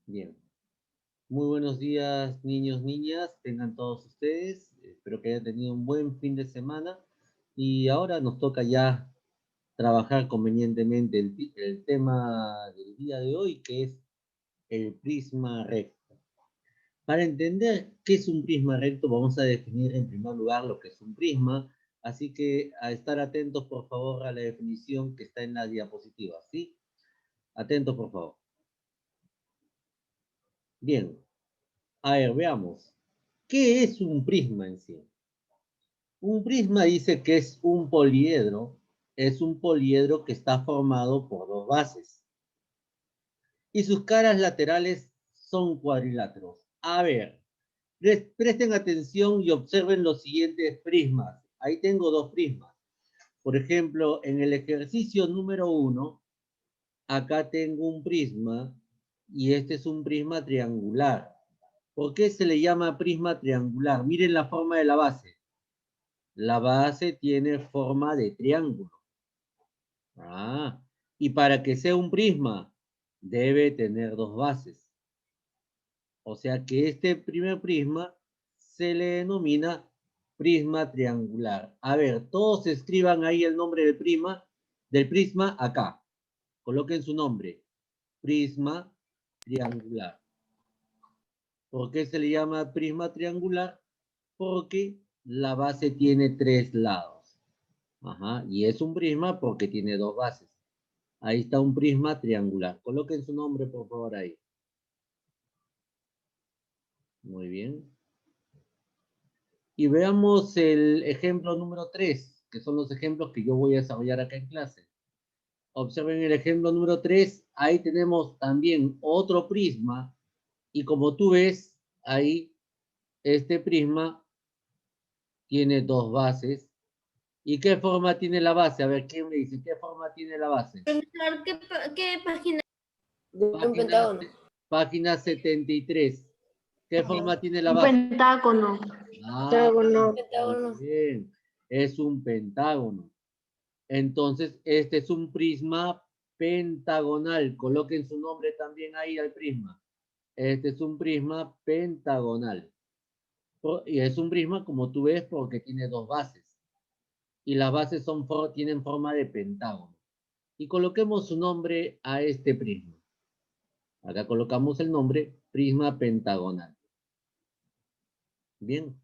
Bien. Muy buenos días, niños, niñas. Tengan todos ustedes. Espero que hayan tenido un buen fin de semana. Y ahora nos toca ya trabajar convenientemente el tema del día de hoy, que es el prisma recto. Para entender qué es un prisma recto, vamos a definir en primer lugar lo que es un prisma. Así que a estar atentos, por favor, a la definición que está en la diapositiva. ¿Sí? Atentos, por favor. Bien. A ver, veamos. ¿Qué es un prisma en sí? Un prisma dice que es un poliedro que está formado por dos bases. Y sus caras laterales son cuadriláteros. A ver, presten atención y observen los siguientes prismas. Ahí tengo dos prismas. Por ejemplo, en el ejercicio número 1, acá tengo un prisma y este es un prisma triangular. ¿Por qué se le llama prisma triangular? Miren la forma de la base. La base tiene forma de triángulo. Y para que sea un prisma, debe tener dos bases. O sea que este primer prisma se le denomina prisma triangular. A ver, todos escriban ahí el nombre del prisma acá. Coloquen su nombre. Prisma triangular. ¿Por qué se le llama prisma triangular? Porque la base tiene tres lados. Y es un prisma porque tiene dos bases. Ahí está un prisma triangular. Coloquen su nombre, por favor, ahí. Muy bien. Y veamos el ejemplo número 3, que son los ejemplos que yo voy a desarrollar acá en clase. Observen el ejemplo número 3. Ahí tenemos también otro prisma. Y como tú ves, ahí este prisma tiene dos bases. ¿Y qué forma tiene la base? A ver, ¿quién me dice? ¿Qué forma tiene la base? ¿Qué página de un Página, pentágono? página 73. ¿Qué forma tiene la Un base? pentágono. Pentágono. Muy bien. Es un pentágono. Entonces, este es un prisma pentagonal. Coloquen su nombre también ahí al prisma. Este es un prisma pentagonal. Y es un prisma, como tú ves, porque tiene dos bases. Y las bases tienen forma de pentágono. Y coloquemos su nombre a este prisma. Acá colocamos el nombre prisma pentagonal. Bien.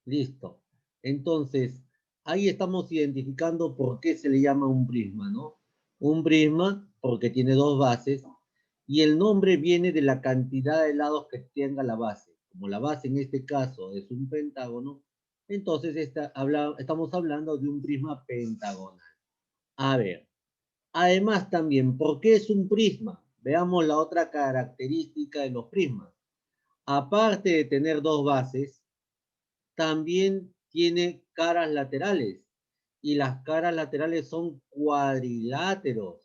Listo. Entonces, ahí estamos identificando por qué se le llama un prisma, ¿no? Un prisma porque tiene dos bases y el nombre viene de la cantidad de lados que tenga la base. Como la base en este caso es un pentágono, entonces estamos hablando de un prisma pentagonal. A ver, además también, ¿por qué es un prisma? Veamos la otra característica de los prismas. Aparte de tener dos bases, también tiene caras laterales y las caras laterales son cuadriláteros.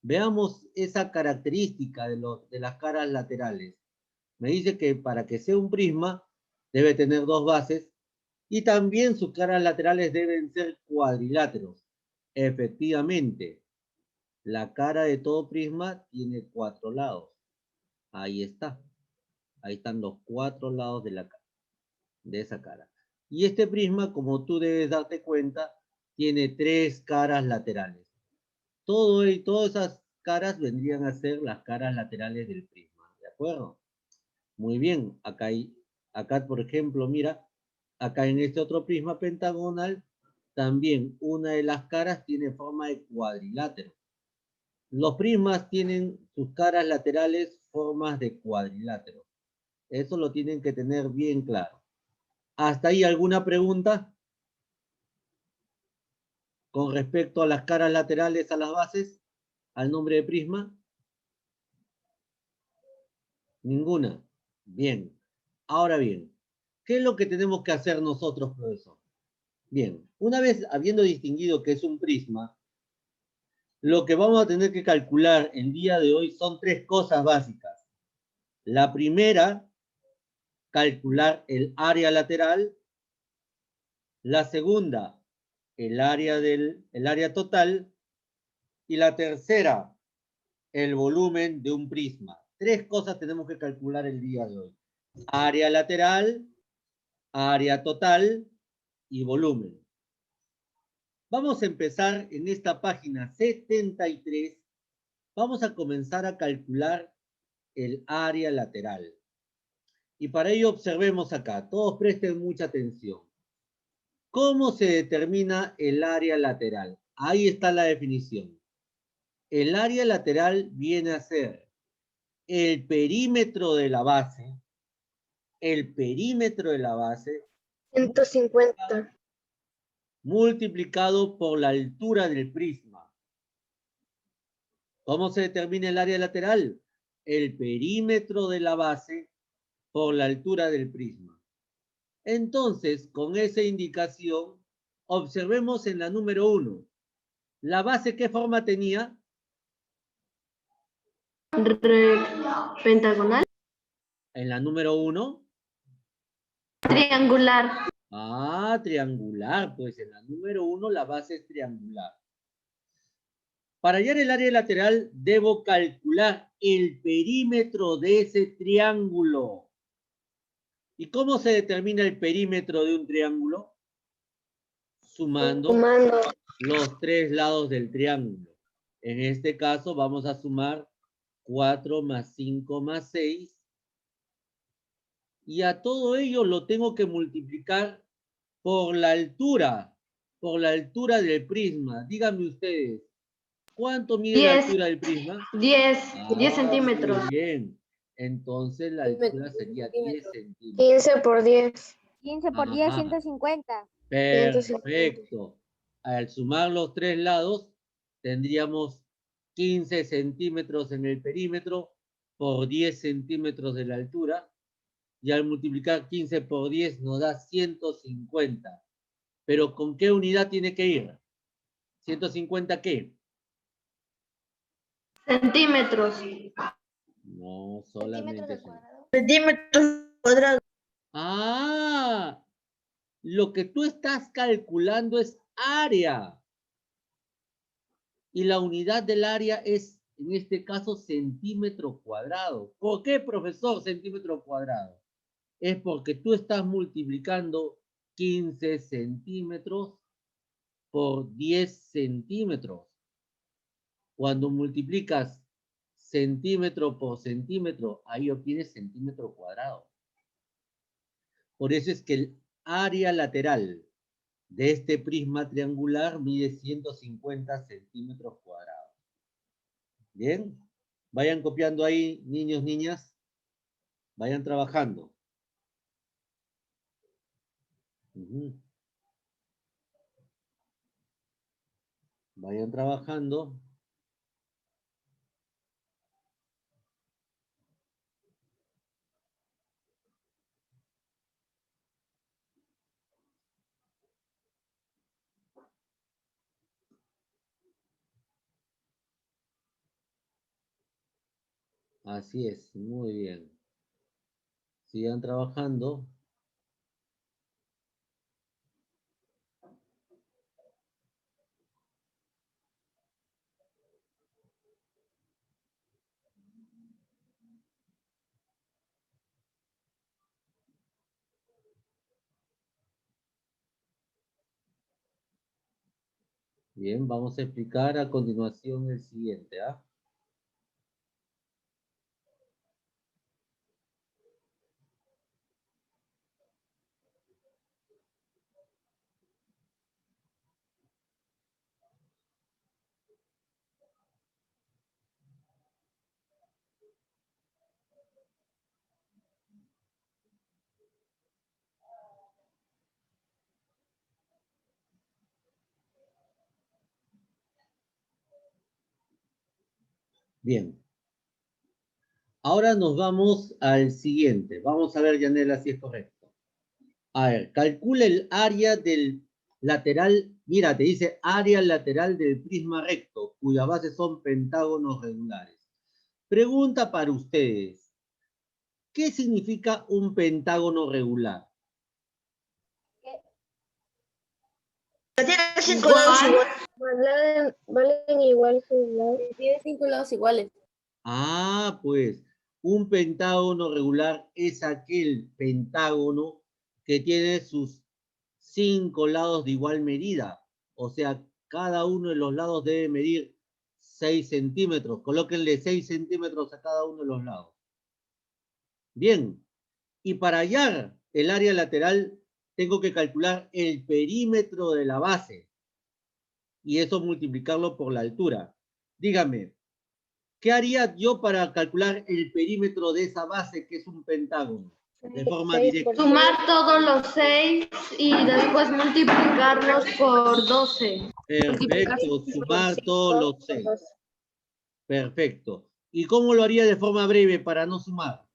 Veamos esa característica de las caras laterales. Me dice que para que sea un prisma debe tener dos bases y también sus caras laterales deben ser cuadriláteros. Efectivamente, la cara de todo prisma tiene cuatro lados. Ahí está. Ahí están los cuatro lados de esa cara. Y este prisma, como tú debes darte cuenta, tiene tres caras laterales. Todas esas caras vendrían a ser las caras laterales del prisma, ¿de acuerdo? Muy bien, acá por ejemplo, mira, acá en este otro prisma pentagonal, también una de las caras tiene forma de cuadrilátero. Los prismas tienen sus caras laterales formas de cuadrilátero. Eso lo tienen que tener bien claro. ¿Hasta ahí alguna pregunta con respecto a las caras laterales a las bases, al nombre de prisma? Ninguna. Bien. Ahora bien, ¿qué es lo que tenemos que hacer nosotros, profesor? Bien, una vez habiendo distinguido que es un prisma, lo que vamos a tener que calcular el día de hoy son tres cosas básicas. La primera, calcular el área lateral. La segunda, el área total. Y la tercera, el volumen de un prisma. 3 cosas tenemos que calcular el día de hoy. Área lateral, área total y volumen. Vamos a empezar en esta página 73. Vamos a comenzar a calcular el área lateral. Y para ello observemos acá. Todos presten mucha atención. ¿Cómo se determina el área lateral? Ahí está la definición. El área lateral viene a ser el perímetro de la base, 150. multiplicado por la altura del prisma. ¿Cómo se determina el área lateral? El perímetro de la base por la altura del prisma. Entonces, con esa indicación, observemos en la número 1. ¿La base qué forma tenía? Pentagonal. En la número 1. Triangular. Triangular. Pues en la número 1 la base es triangular. Para hallar el área lateral, debo calcular el perímetro de ese triángulo. ¿Y cómo se determina el perímetro de un triángulo? Sumando los 3 lados del triángulo. En este caso vamos a sumar 4 más 5 más 6. Y a todo ello lo tengo que multiplicar por la altura del prisma. Díganme ustedes, ¿cuánto mide la altura del prisma? 10 centímetros. Muy bien. Entonces la altura sería 10 centímetros. 15 por 10. 15 por 10, Ajá. 150. Perfecto. Al sumar los 3 lados, tendríamos 15 centímetros en el perímetro por 10 centímetros de la altura. Y al multiplicar 15 por 10 nos da 150. Pero ¿con qué unidad tiene que ir? ¿150 qué? Centímetros. No, solamente Centímetros cuadrados. Lo que tú estás calculando es área. Y la unidad del área es, en este caso, centímetro cuadrado. ¿Por qué, profesor, centímetro cuadrado? Es porque tú estás multiplicando 15 centímetros por 10 centímetros. Cuando multiplicas centímetro por centímetro, ahí obtienes centímetro cuadrado. Por eso es que el área lateral de este prisma triangular mide 150 centímetros cuadrados. Bien, vayan copiando ahí, niños, niñas, vayan trabajando. Vayan trabajando. Así es, muy bien. Sigan trabajando. Bien, vamos a explicar a continuación el siguiente, Bien. Ahora nos vamos al siguiente. Vamos a ver, Yanela, si es correcto. A ver, calcula el área del lateral. Mira, te dice área lateral del prisma recto, cuya base son pentágonos regulares. Pregunta para ustedes. ¿Qué significa un pentágono regular? Tiene 5 lados iguales. Valen igual sus lados. Tiene 5 lados iguales. Ah, pues, un pentágono regular es aquel pentágono que tiene sus 5 lados de igual medida. O sea, cada uno de los lados debe medir 6 centímetros. Colóquenle 6 centímetros a cada uno de los lados. Bien, y para hallar el área lateral, tengo que calcular el perímetro de la base. Y eso multiplicarlo por la altura. Dígame, ¿qué haría yo para calcular el perímetro de esa base que es un pentágono? De forma directa. Sumar todos los 6 y después multiplicarlos por 12. Perfecto, sumar todos los 6. Perfecto. ¿Y cómo lo haría de forma breve para no sumar?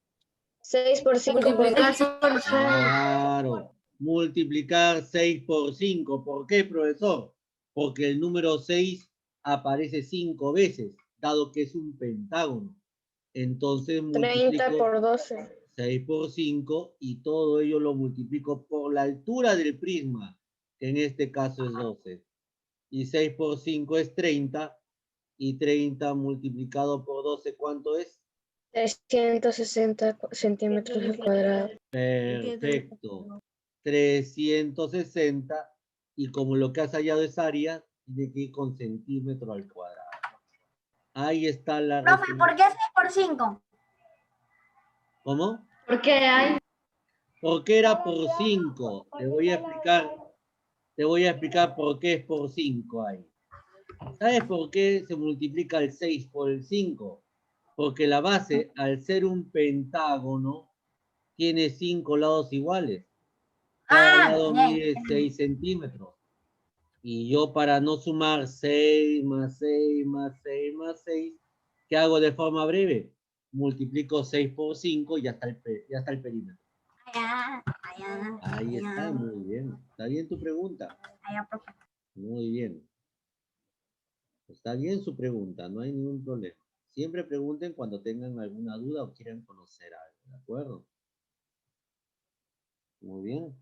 6 por 5 Multiplicar por 6. Claro, multiplicar 6 por 5. ¿Por qué, profesor? Porque el número 6 aparece 5 veces, dado que es un pentágono. Entonces 30 multiplico por 12. 6 por 5 y todo ello lo multiplico por la altura del prisma, que en este caso es 12. Y 6 por 5 es 30, y 30 multiplicado por 12, ¿cuánto es? 360 centímetros al cuadrado. Perfecto. 360, y como lo que has hallado es área, tiene que ir con centímetro al cuadrado. Ahí está la Profe, respuesta. ¿por qué 6 por 5? ¿Cómo? ¿Por qué hay? Porque era por 5. Te voy a explicar por qué es por 5 ahí. ¿Sabes por qué se multiplica el 6 por el 5? Porque la base, al ser un pentágono, tiene 5 lados iguales. Cada lado mide 6 centímetros. Y yo, para no sumar 6 más 6 más 6 más 6, ¿qué hago de forma breve? Multiplico 6 por 5 y ya está el perímetro. Ahí está, muy bien. ¿Está bien tu pregunta? Muy bien. Está bien su pregunta, no hay ningún problema. Siempre pregunten cuando tengan alguna duda o quieran conocer algo, ¿de acuerdo? Muy bien.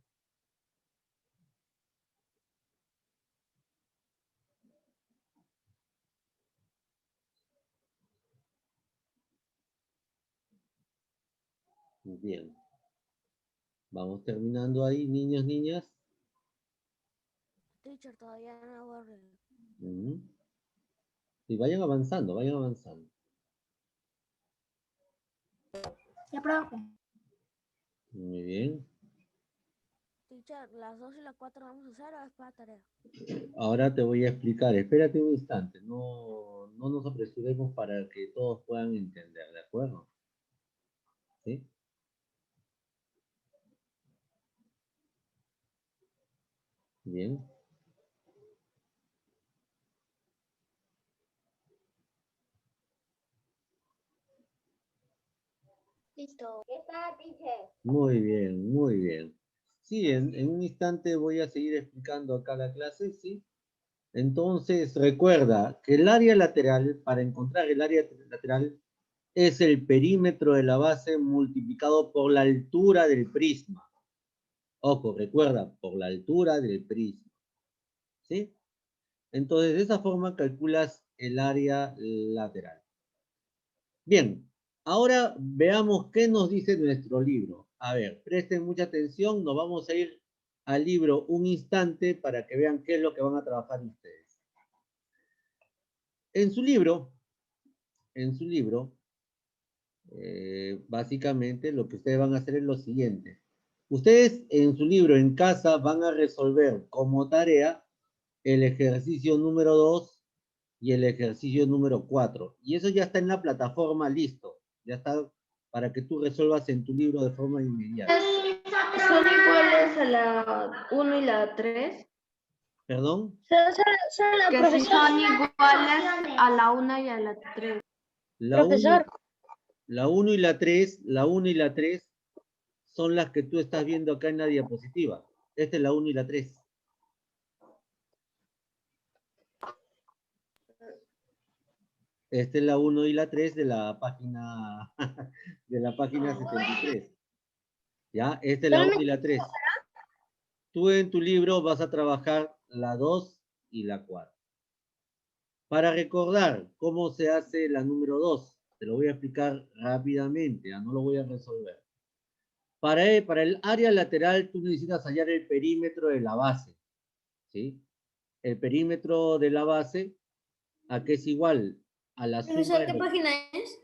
Muy bien. Vamos terminando ahí, niños, niñas. Teacher, todavía no aburre. Y vayan avanzando, vayan avanzando. Ya, profe. Muy bien. Teacher, las 2 y las 4 vamos a hacer o es para tarea. Ahora te voy a explicar. Espérate un instante. No nos apresuremos para que todos puedan entender, ¿de acuerdo? ¿Sí? Bien. Listo. ¿Qué está, teacher? Muy bien, muy bien. Sí, en un instante voy a seguir explicando acá la clase, ¿sí? Entonces, recuerda que el área lateral, para encontrar el área lateral, es el perímetro de la base multiplicado por la altura del prisma. Ojo, recuerda, por la altura del prisma. ¿Sí? Entonces, de esa forma calculas el área lateral. Bien, ahora veamos qué nos dice nuestro libro. A ver, presten mucha atención, nos vamos a ir al libro un instante para que vean qué es lo que van a trabajar ustedes. En su libro, básicamente lo que ustedes van a hacer es lo siguiente. Ustedes en su libro en casa van a resolver como tarea el ejercicio número 2 y el ejercicio número 4. Y eso ya está en la plataforma listo. Ya está para que tú resuelvas en tu libro de forma inmediata. ¿Son iguales a la 1 y la 3? ¿Perdón? Que si son iguales a la 1 y a la 3. La 1 y la 3, la 1 y la 3 son las que tú estás viendo acá en la diapositiva. Esta es la 1 y la 3. Esta es la 1 y la 3 de la página de la página 73. ¿Ya? Esta es la 1 y la 3. Tú en tu libro vas a trabajar la 2 y la 4. Para recordar cómo se hace la número 2, te lo voy a explicar rápidamente, no lo voy a resolver. Para el área lateral, tú necesitas hallar el perímetro de la base, ¿sí? El perímetro de la base, ¿a qué es igual? A la suma Profesor, de ¿qué página es?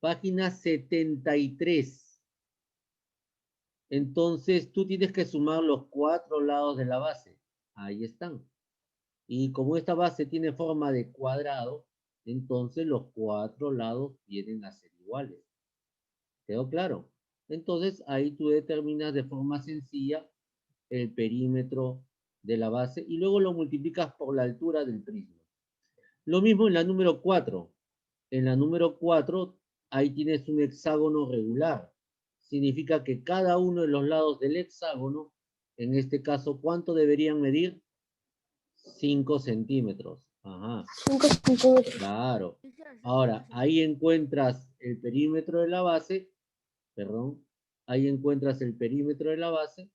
página 73. Entonces, tú tienes que sumar los 4 lados de la base. Ahí están. Y como esta base tiene forma de cuadrado, entonces los 4 lados vienen a ser iguales. ¿Quedó claro? Entonces, ahí tú determinas de forma sencilla el perímetro de la base y luego lo multiplicas por la altura del prisma. Lo mismo en la número 4. En la número 4, ahí tienes un hexágono regular. Significa que cada uno de los lados del hexágono, en este caso, ¿cuánto deberían medir? 5 centímetros. Ajá. 5 centímetros. Claro. Teacher, Ahora, ahí encuentras el perímetro de la base, perdón, ahí encuentras el perímetro de la base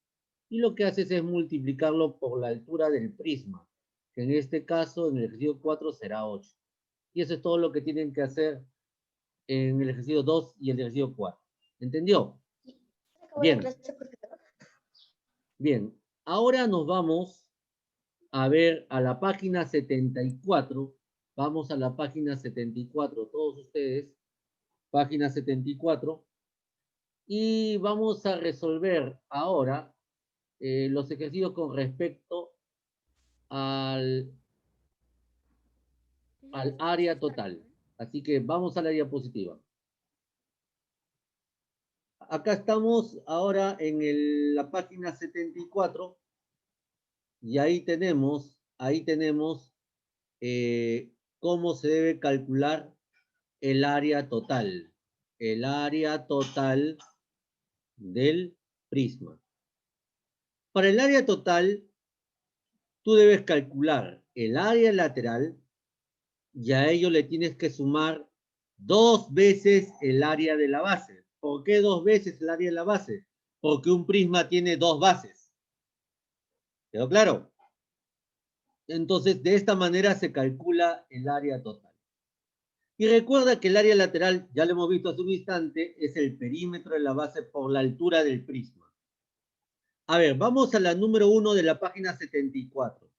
y lo que haces es multiplicarlo por la altura del prisma, que en este caso, en el ejercicio 4 será 8. Y eso es todo lo que tienen que hacer en el ejercicio 2 y el ejercicio 4. ¿Entendió? Bien. Bien. Ahora nos vamos a ver a la página 74. Vamos a la página 74, todos ustedes. Página 74. Y vamos a resolver ahora los ejercicios con respecto al área total. Así que vamos a la diapositiva. Acá estamos ahora en la página 74 y ahí tenemos cómo se debe calcular el área total. El área total del prisma. Para el área total, tú debes calcular el área lateral y a ello le tienes que sumar 2 veces el área de la base. ¿Por qué 2 veces el área de la base? Porque un prisma tiene 2 bases. ¿Quedó claro? Entonces, de esta manera se calcula el área total. Y recuerda que el área lateral, ya lo hemos visto hace un instante, es el perímetro de la base por la altura del prisma. A ver, vamos a la número 1 de la página 74.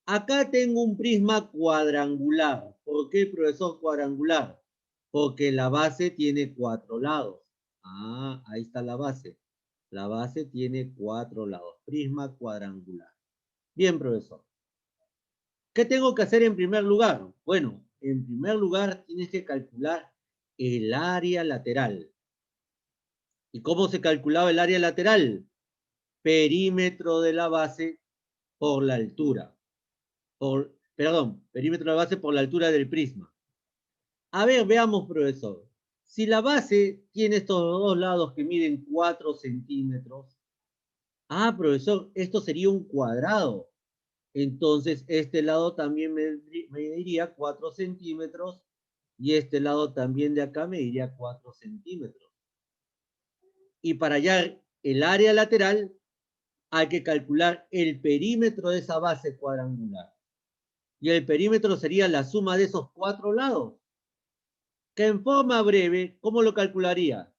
Acá tengo un prisma cuadrangular. ¿Por qué, profesor, cuadrangular? Porque la base tiene 4 lados. Ah, ahí está la base. La base tiene 4 lados. Prisma cuadrangular. Bien, profesor. ¿Qué tengo que hacer en primer lugar? Bueno, en primer lugar tienes que calcular el área lateral. ¿Y cómo se calculaba el área lateral? Perímetro de la base por la altura. Perímetro de la base por la altura del prisma. A ver, veamos, profesor. Si la base tiene estos dos lados que miden 4 centímetros, profesor, esto sería un cuadrado. Entonces, este lado también mediría 4 centímetros y este lado también de acá mediría 4 centímetros. Y para hallar el área lateral, hay que calcular el perímetro de esa base cuadrangular. Y el perímetro sería la suma de esos 4 lados. Que en forma breve, ¿cómo lo calcularía?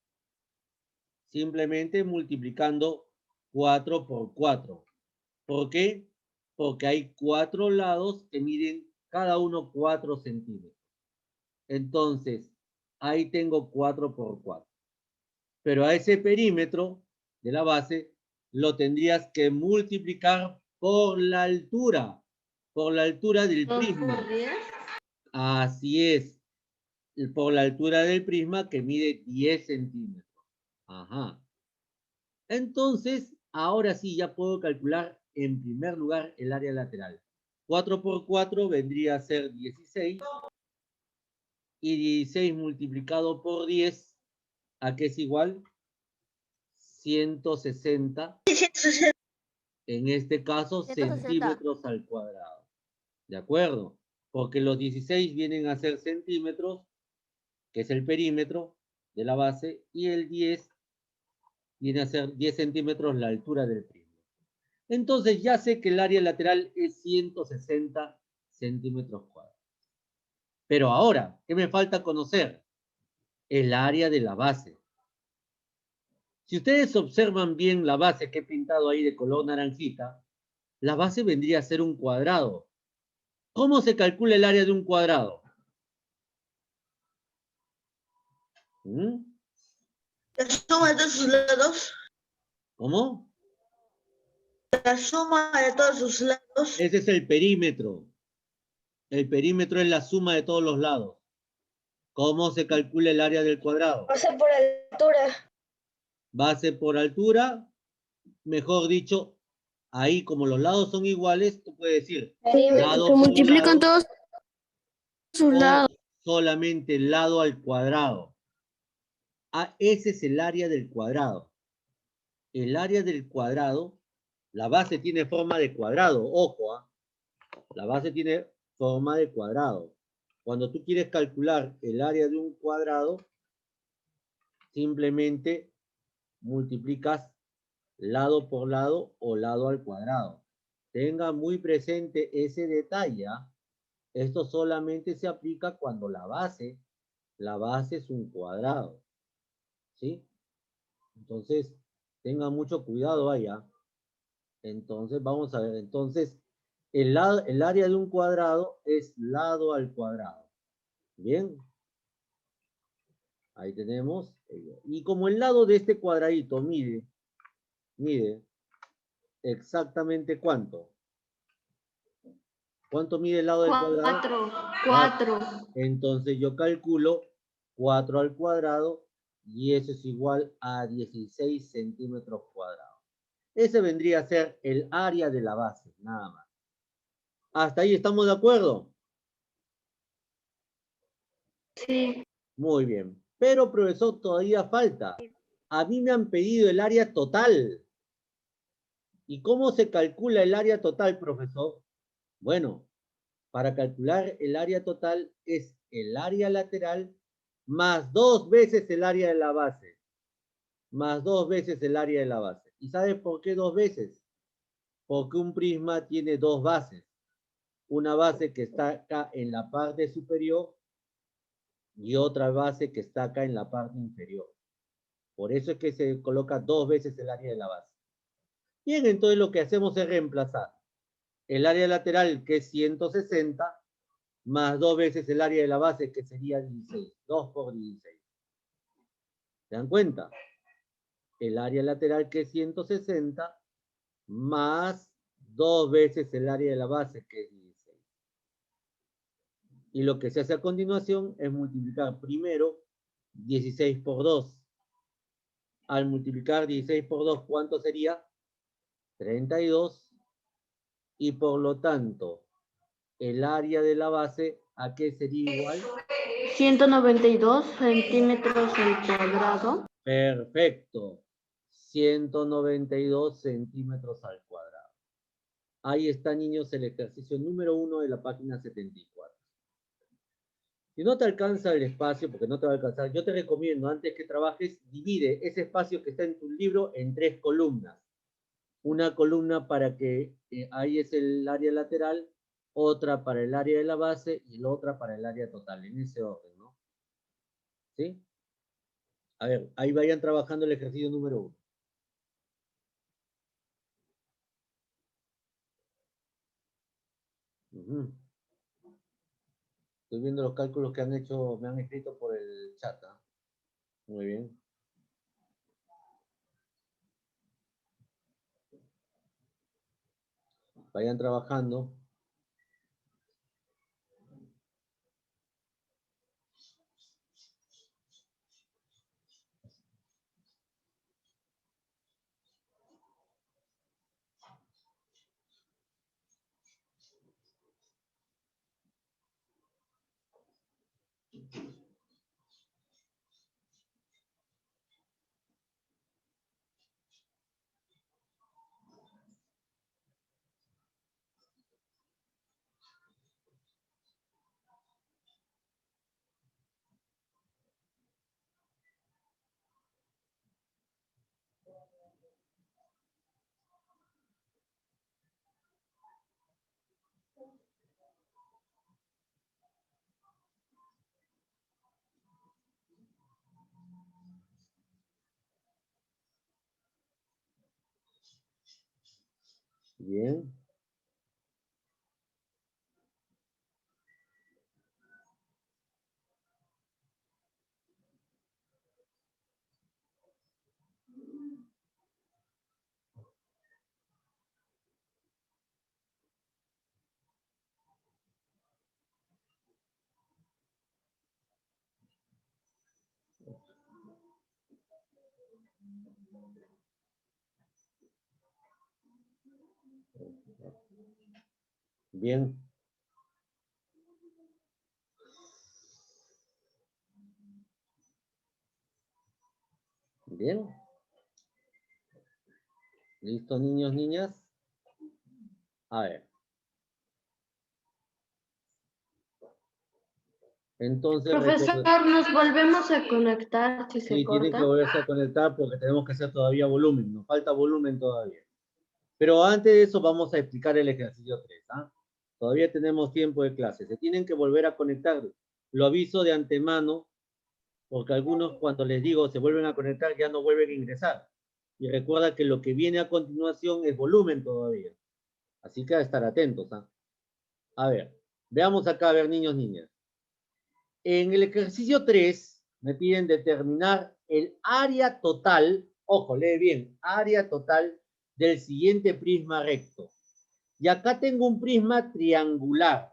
Simplemente multiplicando 4 por 4. ¿Por qué? Porque hay 4 lados que miden cada uno 4 centímetros. Entonces, ahí tengo 4 por 4. Pero a ese perímetro de la base lo tendrías que multiplicar por la altura del prisma. Así es, por la altura del prisma que mide 10 centímetros. Ajá. Entonces, ahora sí ya puedo calcular en primer lugar el área lateral. 4 por 4 vendría a ser 16. Y 16 multiplicado por 10, ¿a qué es igual? 160. En este caso, 160. centímetros al cuadrado. ¿De acuerdo? Porque los 16 vienen a ser centímetros, que es el perímetro de la base, y el 10 viene a ser 10 centímetros la altura del prisma. Entonces ya sé que el área lateral es 160 centímetros cuadrados. Pero ahora, ¿qué me falta conocer? el área de la base. Si ustedes observan bien la base que he pintado ahí de color naranjita, la base vendría a ser un cuadrado. ¿Cómo se calcula el área de un cuadrado? ¿Mm? La suma de todos sus lados. ¿Cómo? La suma de todos sus lados. Ese es el perímetro. El perímetro es la suma de todos los lados. ¿Cómo se calcula el área del cuadrado? Pasa por altura. Base por altura, mejor dicho, ahí como los lados son iguales, tú puedes decir lado Se por multiplican lado todos sus o lados. solamente el lado al cuadrado. Ah, ese es el área del cuadrado. El área del cuadrado, la base tiene forma de cuadrado, ojo, ¿ah? La base tiene forma de cuadrado. Cuando tú quieres calcular el área de un cuadrado, simplemente multiplicas lado por lado o lado al cuadrado. Tenga muy presente ese detalle. Esto solamente se aplica cuando la base es un cuadrado. ¿Sí? Entonces, tenga mucho cuidado allá. Entonces, vamos a ver. Entonces, el área de un cuadrado es lado al cuadrado. Bien. Ahí tenemos. Y como el lado de este cuadradito mide exactamente ¿cuánto? ¿Cuánto mide el lado del cuadrado? 4. Entonces yo calculo 4 al cuadrado y eso es igual a 16 centímetros cuadrados. Ese vendría a ser el área de la base, nada más. ¿Hasta ahí estamos de acuerdo? Sí. Muy bien. Pero, profesor, todavía falta. A mí me han pedido el área total. ¿Y cómo se calcula el área total, profesor? Bueno, para calcular el área total es el área lateral más 2 veces el área de la base. Más 2 veces el área de la base. ¿Y sabes por qué 2 veces? Porque un prisma tiene 2 bases. Una base que está acá en la parte superior y otra base que está acá en la parte inferior. Por eso es que se coloca 2 veces el área de la base. Bien, entonces lo que hacemos es reemplazar el área lateral, que es 160, más 2 veces el área de la base, que sería 16. 2 por 16. ¿Se dan cuenta? El área lateral, que es 160, más 2 veces el área de la base, que es 16. Y lo que se hace a continuación es multiplicar primero 16 por 2. Al multiplicar 16 por 2, ¿cuánto sería? 32. Y por lo tanto, el área de la base, ¿a qué sería igual? 192 centímetros al cuadrado. Perfecto. 192 centímetros al cuadrado. Ahí está, niños, el ejercicio número 1 de la página 74. Si no te alcanza el espacio, porque no te va a alcanzar, yo te recomiendo, antes que trabajes, divide ese espacio que está en tu libro en 3 columnas. Una columna para que ahí es el área lateral, otra para el área de la base y la otra para el área total, en ese orden, ¿no? ¿Sí? A ver, ahí vayan trabajando el ejercicio número 1. Estoy viendo los cálculos que han hecho, me han escrito por el chat. ¿Ah? Muy bien. Vayan trabajando. Bien. Bien. Bien. ¿Listo, niños, niñas? A ver. Entonces, Profesor, nos volvemos a conectar si se sí, tienen que corta. volverse a conectar porque tenemos que hacer todavía volumen. Nos falta volumen todavía. Pero antes de eso vamos a explicar el ejercicio 3. ¿Ah? Todavía tenemos tiempo de clase. Se tienen que volver a conectar. Lo aviso de antemano porque algunos cuando les digo se vuelven a conectar ya no vuelven a ingresar. Y recuerda que lo que viene a continuación es volumen todavía. Así que a estar atentos. ¿Ah? A ver, veamos acá, a ver, niños, niñas. En el ejercicio 3 me piden determinar el área total, ojo, lee bien, área total del siguiente prisma recto. Y acá tengo un prisma triangular.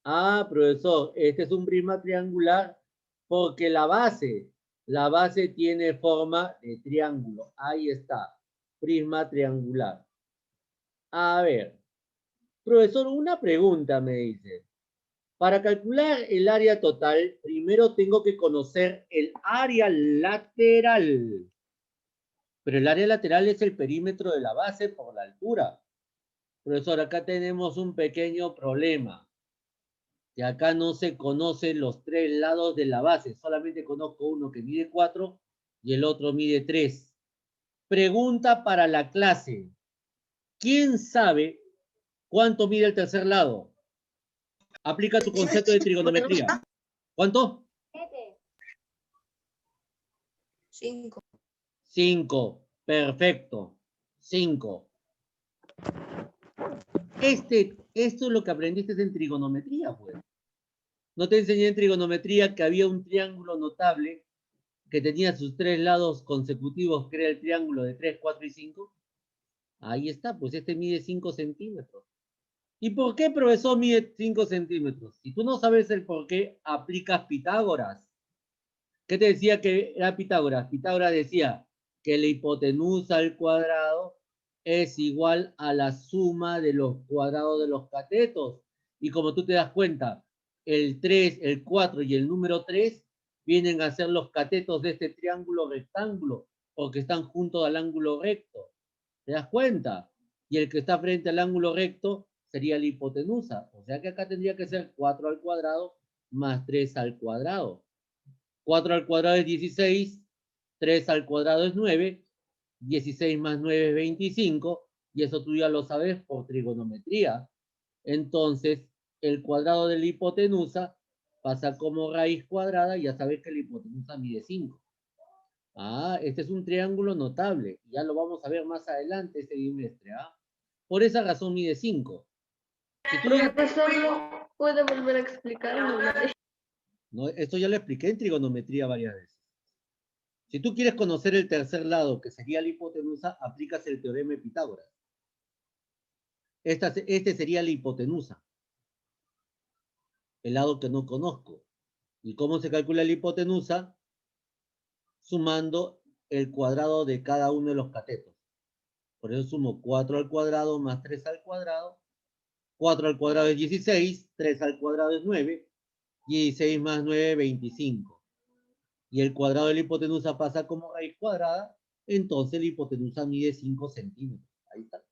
Ah, profesor, este es un prisma triangular porque la base tiene forma de triángulo. Ahí está, prisma triangular. A ver, profesor, una pregunta me dice. Para calcular el área total, primero tengo que conocer el área lateral. Pero el área lateral es el perímetro de la base por la altura. Profesor, acá tenemos un pequeño problema. Que acá no se conocen los tres lados de la base. Solamente conozco uno que mide 4 y el otro mide 3. Pregunta para la clase. ¿Quién sabe cuánto mide el tercer lado? Aplica tu concepto de trigonometría. ¿Cuánto? 5. 5. Perfecto. 5. Esto es lo que aprendiste en trigonometría, pues. ¿No te enseñé en trigonometría que había un triángulo notable que tenía sus tres lados consecutivos, que era el triángulo de 3, 4 y 5? Ahí está, pues este mide 5 centímetros. ¿Y por qué, profesor, mide 5 centímetros? Si tú no sabes el por qué, aplicas Pitágoras. ¿Qué te decía que era Pitágoras? Pitágoras decía que la hipotenusa al cuadrado es igual a la suma de los cuadrados de los catetos. Y como tú te das cuenta, el 3, el 4 y el número 3 vienen a ser los catetos de este triángulo rectángulo, porque están juntos al ángulo recto. ¿Te das cuenta? Y el que está frente al ángulo recto sería la hipotenusa. O sea que acá tendría que ser 4 al cuadrado más 3 al cuadrado. 4 al cuadrado es 16, 3 al cuadrado es 9, 16 más 9 es 25, y eso tú ya lo sabes por trigonometría. Entonces, el cuadrado de la hipotenusa pasa como raíz cuadrada, y ya sabes que la hipotenusa mide 5. Ah, este es un triángulo notable, ya lo vamos a ver más adelante este bimestre. ¿Ah? Por esa razón mide 5. Si tú ya... Profesor, ¿no puede volver a explicarlo? No, esto ya lo expliqué en trigonometría varias veces. Si tú quieres conocer el tercer lado, que sería la hipotenusa, aplicas el teorema de Pitágoras. Este sería la hipotenusa, el lado que no conozco. ¿Y cómo se calcula la hipotenusa? Sumando el cuadrado de cada uno de los catetos. Por eso sumo 4 al cuadrado más 3 al cuadrado. 4 al cuadrado es 16, 3 al cuadrado es 9, 16 más 9, 25. Y el cuadrado de la hipotenusa pasa como raíz cuadrada, entonces la hipotenusa mide 5 centímetros. Ahí está.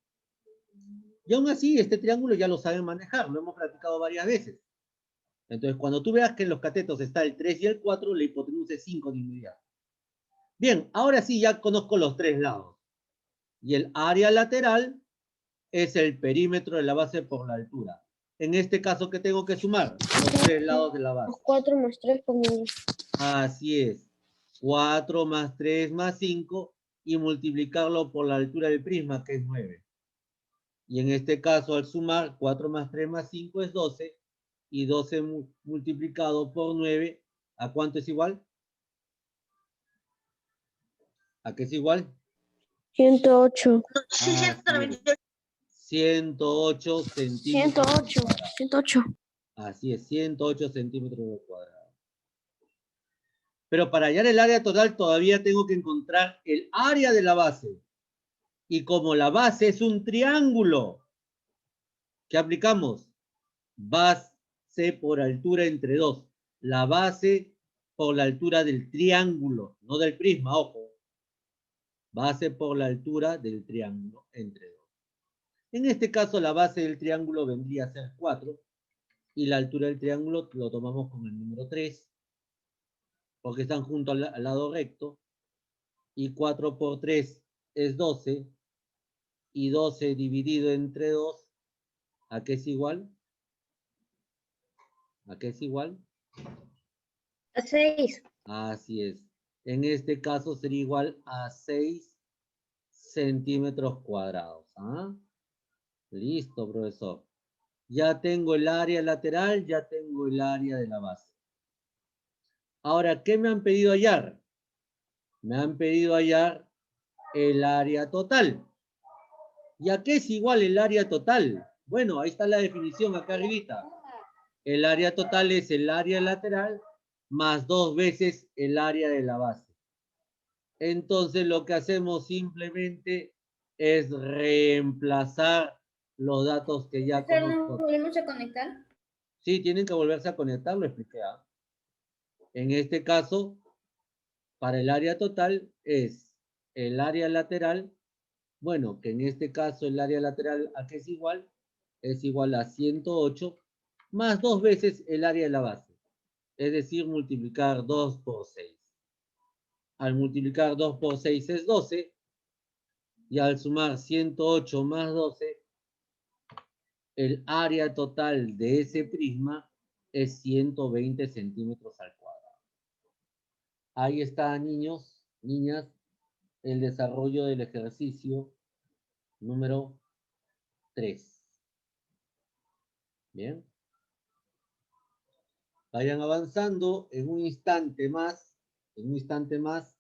Y aún así, este triángulo ya lo saben manejar, lo hemos practicado varias veces. Entonces, cuando tú veas que en los catetos está el 3 y el 4, la hipotenusa es 5 de inmediato. Bien, ahora sí ya conozco los tres lados. Y el área lateral es el perímetro de la base por la altura. En este caso, ¿qué tengo que sumar? Los tres lados de la base. 4 más 3 conmigo. Así es. 4 más 3 más 5 y multiplicarlo por la altura del prisma, que es 9. Y en este caso, al sumar 4 más 3 más 5 es 12. Y 12 multiplicado por 9, ¿a cuánto es igual? ¿A qué es igual? 108. Sí, Así es. 198. 108 centímetros 108. cuadrados. 108. Así es, 108 centímetros cuadrados. Pero para hallar el área total todavía tengo que encontrar el área de la base. Y como la base es un triángulo, ¿qué aplicamos? Base por altura entre 2. La base por la altura del triángulo, no del prisma, ojo. Base por la altura del triángulo entre 2. En este caso, la base del triángulo vendría a ser 4. Y la altura del triángulo lo tomamos con el número 3. Porque están juntos al lado recto. Y 4 por 3 es 12. Y 12 dividido entre 2, ¿a qué es igual? ¿A qué es igual? A 6. Así es. En este caso sería igual a 6 centímetros cuadrados. ¿Ah? Listo, profesor. Ya tengo el área lateral, ya tengo el área de la base. Ahora, ¿qué me han pedido hallar? Me han pedido hallar el área total. ¿Y a qué es igual el área total? Bueno, ahí está la definición acá arribita. El área total es el área lateral más 2 veces el área de la base. Entonces lo que hacemos simplemente es reemplazar los datos que ya conozco. ¿Volvemos a conectar? Sí, tienen que volverse a conectar, lo expliqué. En este caso, para el área total es el área lateral, bueno, que en este caso el área lateral, ¿a qué es igual? Es igual a 108 más 2 veces el área de la base. Es decir, multiplicar 2 por 6. Al multiplicar 2 por 6 es 12. Y al sumar 108 más 12, el área total de ese prisma es 120 centímetros al cuadrado. Ahí está, niños, niñas, el desarrollo del ejercicio número 3. Bien. Vayan avanzando en un instante más. En un instante más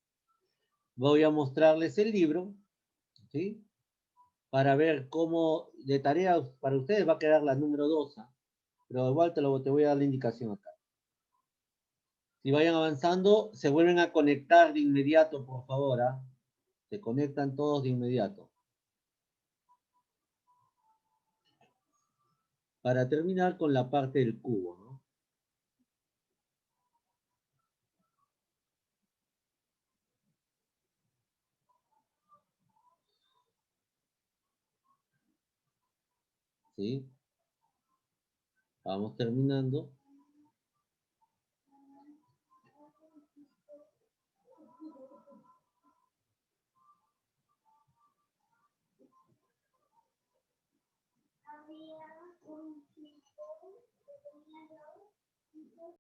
voy a mostrarles el libro, ¿sí? Para ver cómo, de tarea para ustedes va a quedar la número 2, pero igual te voy a dar la indicación acá. Si vayan avanzando, se vuelven a conectar de inmediato, por favor. Se conectan todos de inmediato. Para terminar con la parte del cubo, ¿no? ¿Sí? Vamos terminando.